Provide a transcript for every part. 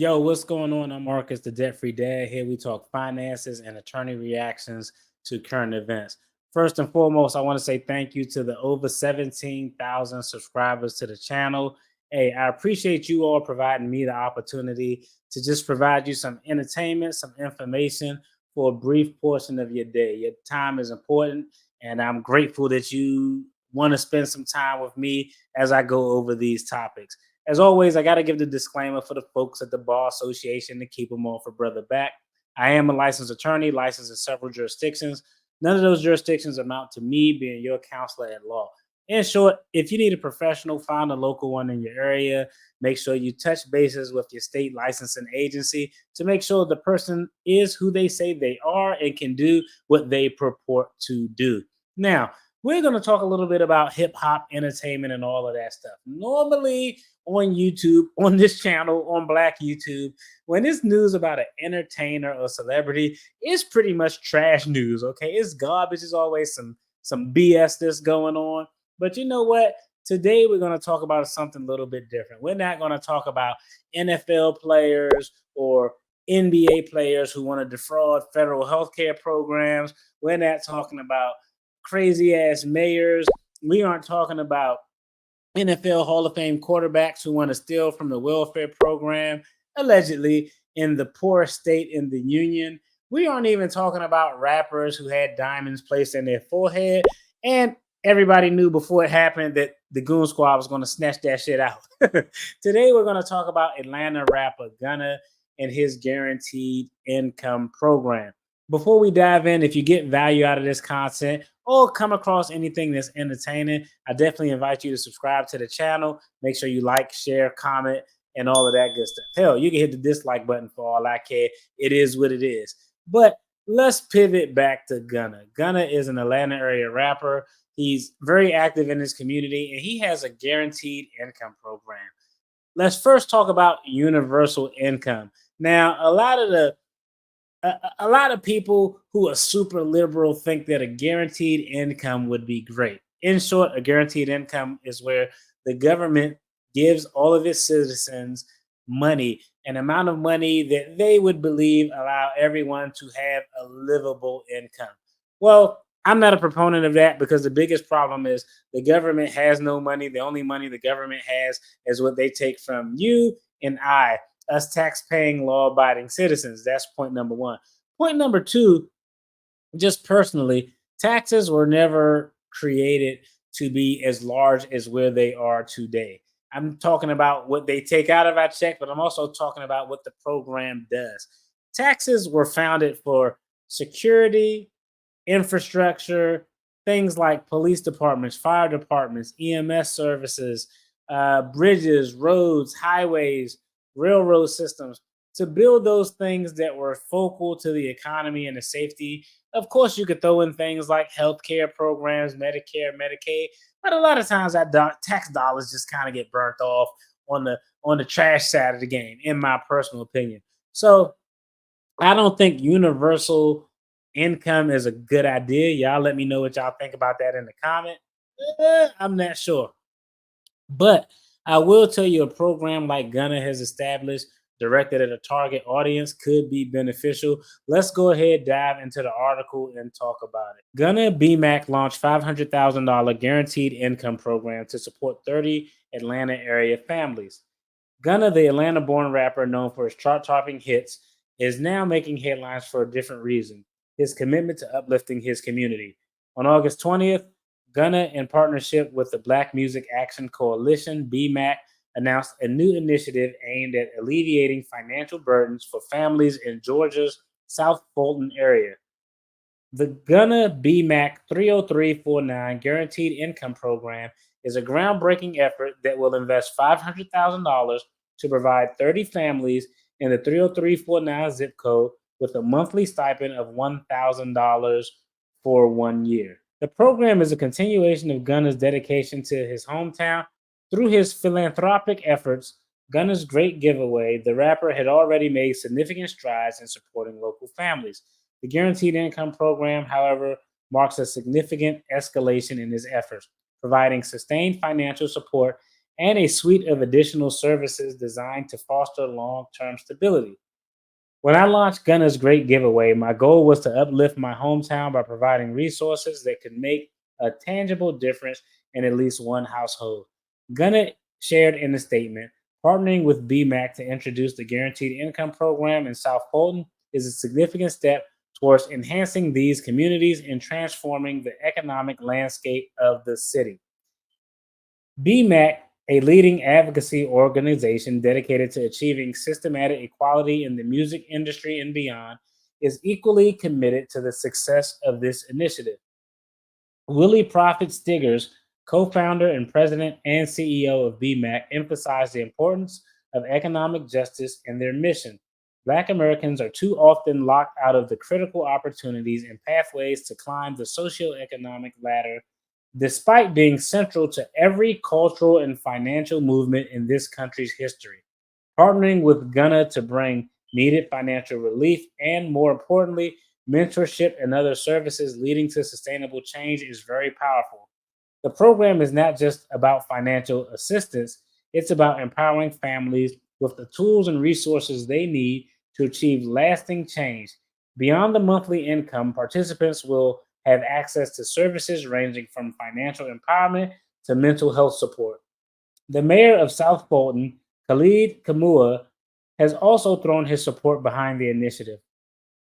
Yo, what's going on? I'm Marcus, the debt free dad. Here we talk finances and attorney reactions to current events. First and foremost, I want to say thank you to the over 17,000 subscribers to the channel. Hey, I appreciate you all providing me the opportunity to just provide you some entertainment, some information for a brief portion of your day. Your time is important, and I'm grateful that you want to spend some time with me as I go over these topics. As always, I got to give the disclaimer for the folks at the Bar Association to keep them all for brother back. I am a licensed attorney, licensed in several jurisdictions. None of those jurisdictions amount to me being your counselor at law. In short, if you need a professional, find a local one in your area. Make sure you touch bases with your state licensing agency to make sure the person is who they say they are and can do what they purport to do. Now, we're going to talk a little bit about hip hop entertainment and all of that stuff. Normally, on YouTube, on this channel, on Black YouTube, when it's news about an entertainer or celebrity, it's pretty much trash news. Okay, it's garbage. It's always some BS that's going on. But you know what? Today we're going to talk about something a little bit different. We're not going to talk about NFL players or NBA players who want to defraud federal health care programs. We're not talking about crazy ass mayors. We aren't talking about NFL Hall of Fame quarterbacks who want to steal from the welfare program, allegedly in the poorest state in the union. We aren't even talking about rappers who had diamonds placed in their forehead. And everybody knew before it happened that the Goon Squad was going to snatch that shit out. Today, we're going to talk about Atlanta rapper Gunna and his guaranteed income program. Before we dive in, if you get value out of this content or come across anything that's entertaining, I definitely invite you to subscribe to the channel. Make sure you like, share, comment, and all of that good stuff. Hell, you can hit the dislike button for all I care. It is what it is. But let's pivot back to Gunna. Gunna is an Atlanta area rapper. He's very active in his community, and he has a guaranteed income program. Let's first talk about universal income. Now, a lot of people who are super liberal think that a guaranteed income would be great. In short, a guaranteed income is where the government gives all of its citizens money, an amount of money that they would believe allow everyone to have a livable income. Well, I'm not a proponent of that because the biggest problem is the government has no money. The only money the government has is what they take from you and I, us tax-paying, law-abiding citizens. That's point number one. Point number two, just personally, taxes were never created to be as large as where they are today. I'm talking about what they take out of our check, but I'm also talking about what the program does. Taxes were founded for security, infrastructure, things like police departments, fire departments, EMS services, bridges, roads, highways, railroad systems, to build those things that were focal to the economy and the safety. Of course, you could throw in things like healthcare programs, Medicare, Medicaid, but a lot of times that tax dollars just kind of get burnt off on the trash side of the game, in my personal opinion. So I don't think universal income is a good idea. Y'all let me know what y'all think about that in the comment. I'm not sure. But I will tell you a program like Gunna has established, directed at a target audience, could be beneficial. Let's go ahead, dive into the article, and talk about it. Gunna BMAC launched $500,000 guaranteed income program to support 30 Atlanta area families. Gunna, the Atlanta born rapper known for his chart topping hits, is now making headlines for a different reason: his commitment to uplifting his community. On August 20th, Gunna, in partnership with the Black Music Action Coalition, BMAC, announced a new initiative aimed at alleviating financial burdens for families in Georgia's South Fulton area. The Gunna BMAC 30349 Guaranteed Income Program is a groundbreaking effort that will invest $500,000 to provide 30 families in the 30349 zip code with a monthly stipend of $1,000 for 1 year. The program is a continuation of Gunna's dedication to his hometown. Through his philanthropic efforts, Gunna's Great Giveaway, the rapper had already made significant strides in supporting local families. The Guaranteed Income Program, however, marks a significant escalation in his efforts, providing sustained financial support and a suite of additional services designed to foster long term stability. When I launched Gunna's Great Giveaway, my goal was to uplift my hometown by providing resources that could make a tangible difference in at least one household. Gunna shared in a statement, partnering with BMAC to introduce the Guaranteed Income Program in South Fulton is a significant step towards enhancing these communities and transforming the economic landscape of the city. BMAC, a leading advocacy organization dedicated to achieving systematic equality in the music industry and beyond, is equally committed to the success of this initiative. Willie Prophet Stiggers, co founder and president and CEO of BMAC, emphasized the importance of economic justice in their mission. Black Americans are too often locked out of the critical opportunities and pathways to climb the socioeconomic ladder, despite being central to every cultural and financial movement in this country's history. Partnering with Gunna to bring needed financial relief and, more importantly, mentorship and other services leading to sustainable change is very powerful. The program is not just about financial assistance, it's about empowering families with the tools and resources they need to achieve lasting change. Beyond the monthly income, participants will have access to services ranging from financial empowerment to mental health support. The mayor of South Fulton, Khalid Kamua, has also thrown his support behind the initiative,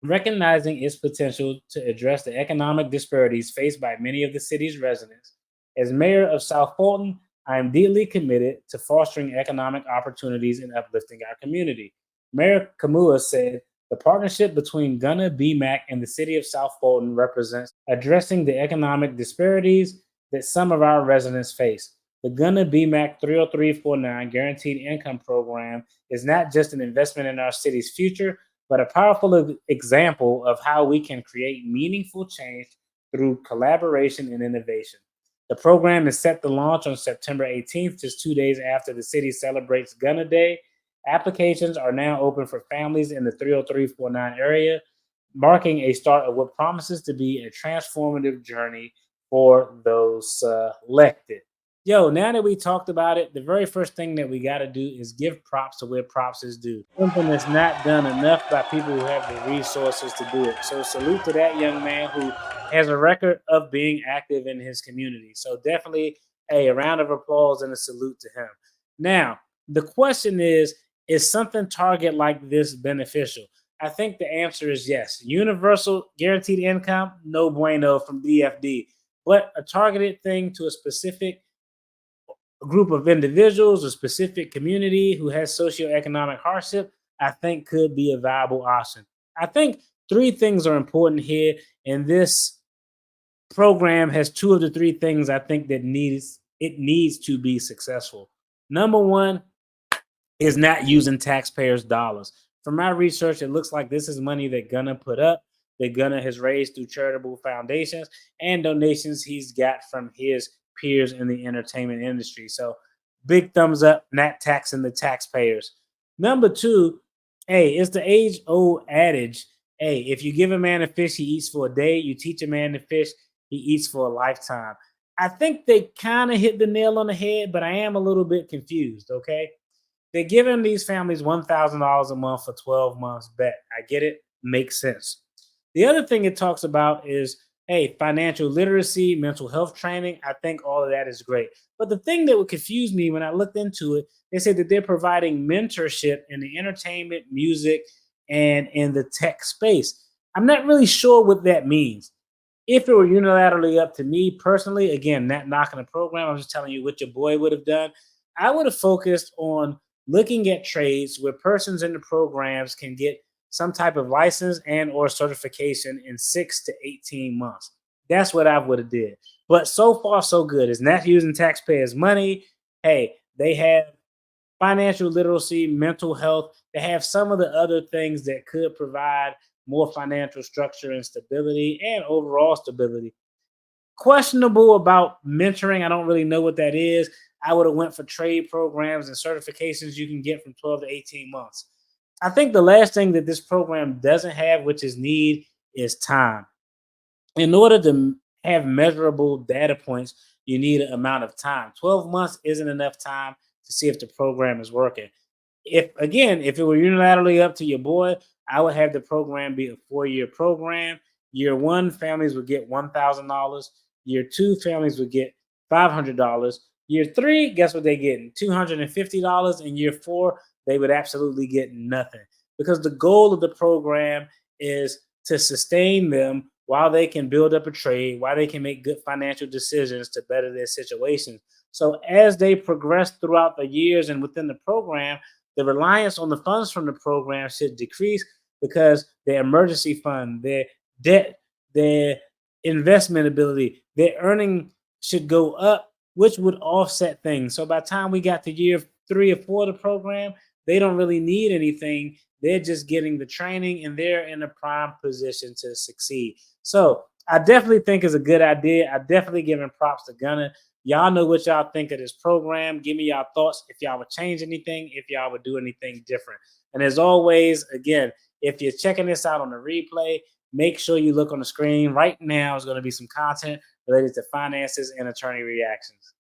recognizing its potential to address the economic disparities faced by many of the city's residents. As mayor of South Fulton, I am deeply committed to fostering economic opportunities and uplifting our community. Mayor Kamua said, the partnership between Gunna BMAC and the city of South Fulton represents addressing the economic disparities that some of our residents face. The Gunna BMAC 30349 Guaranteed Income Program is not just an investment in our city's future, but a powerful example of how we can create meaningful change through collaboration and innovation. The program is set to launch on September 18th, just 2 days after the city celebrates Gunna Day. Applications are now open for families in the 30349 area, marking a start of what promises to be a transformative journey for those selected. Yo, now that we talked about it, the very first thing that we got to do is give props to where props is due. Something that's not done enough by people who have the resources to do it. So, salute to that young man who has a record of being active in his community. So, definitely a round of applause and a salute to him. Now, the question is something target like this beneficial? I think the answer is yes. Universal guaranteed income, no bueno from DFD, but a targeted thing to a specific group of individuals, a specific community who has socioeconomic hardship, I think could be a viable option. I think three things are important here, and this program has two of the three things I think that needs to be successful. Number one is not using taxpayers' dollars. From my research, it looks like this is money that Gunna put up, that Gunna has raised through charitable foundations and donations he's got from his peers in the entertainment industry. So, big thumbs up, not taxing the taxpayers. Number two, hey, it's the age old adage, hey, if you give a man a fish, he eats for a day. You teach a man to fish, he eats for a lifetime. I think they kind of hit the nail on the head, but I am a little bit confused, okay? They're giving these families $1,000 a month for 12 months. Bet. I get it. Makes sense. The other thing it talks about is, hey, financial literacy, mental health training. I think all of that is great. But the thing that would confuse me when I looked into it, they said that they're providing mentorship in the entertainment, music, and in the tech space. I'm not really sure what that means. If it were unilaterally up to me personally, again, not knocking the program, I'm just telling you what your boy would have done. I would have focused on looking at trades where persons in the programs can get some type of license and or certification in 6 to 18 months. That's what I would have did. But so far, so good. It's not using taxpayers' money. Hey, they have financial literacy, mental health. They have some of the other things that could provide more financial structure and stability and overall stability. Questionable about mentoring. I don't really know what that is. I would have went for trade programs and certifications you can get from 12 to 18 months. I think the last thing that this program doesn't have, which is need, is time. In order to have measurable data points, you need an amount of time. 12 months isn't enough time to see if the program is working. If it were unilaterally up to your boy, I would have the program be a 4-year program. Year one, families would get $1,000. Year two, families would get $500. Year three, guess what they getting? $250. And year four, they would absolutely get nothing, because the goal of the program is to sustain them while they can build up a trade, while they can make good financial decisions to better their situations. So as they progress throughout the years and within the program, the reliance on the funds from the program should decrease, because their emergency fund, their debt, their investment ability, their earning should go up, which would offset things. So by the time we got to year 3 or 4 of the program, they don't really need anything. They're just getting the training and they're in a prime position to succeed. So I definitely think it's a good idea. I definitely giving props to Gunna. Y'all know what y'all think of this program. Give me y'all thoughts, if y'all would change anything, if y'all would do anything different. And as always, again, if you're checking this out on the replay, make sure you look on the screen. Right now is going to be some content related to finances and attorney reactions.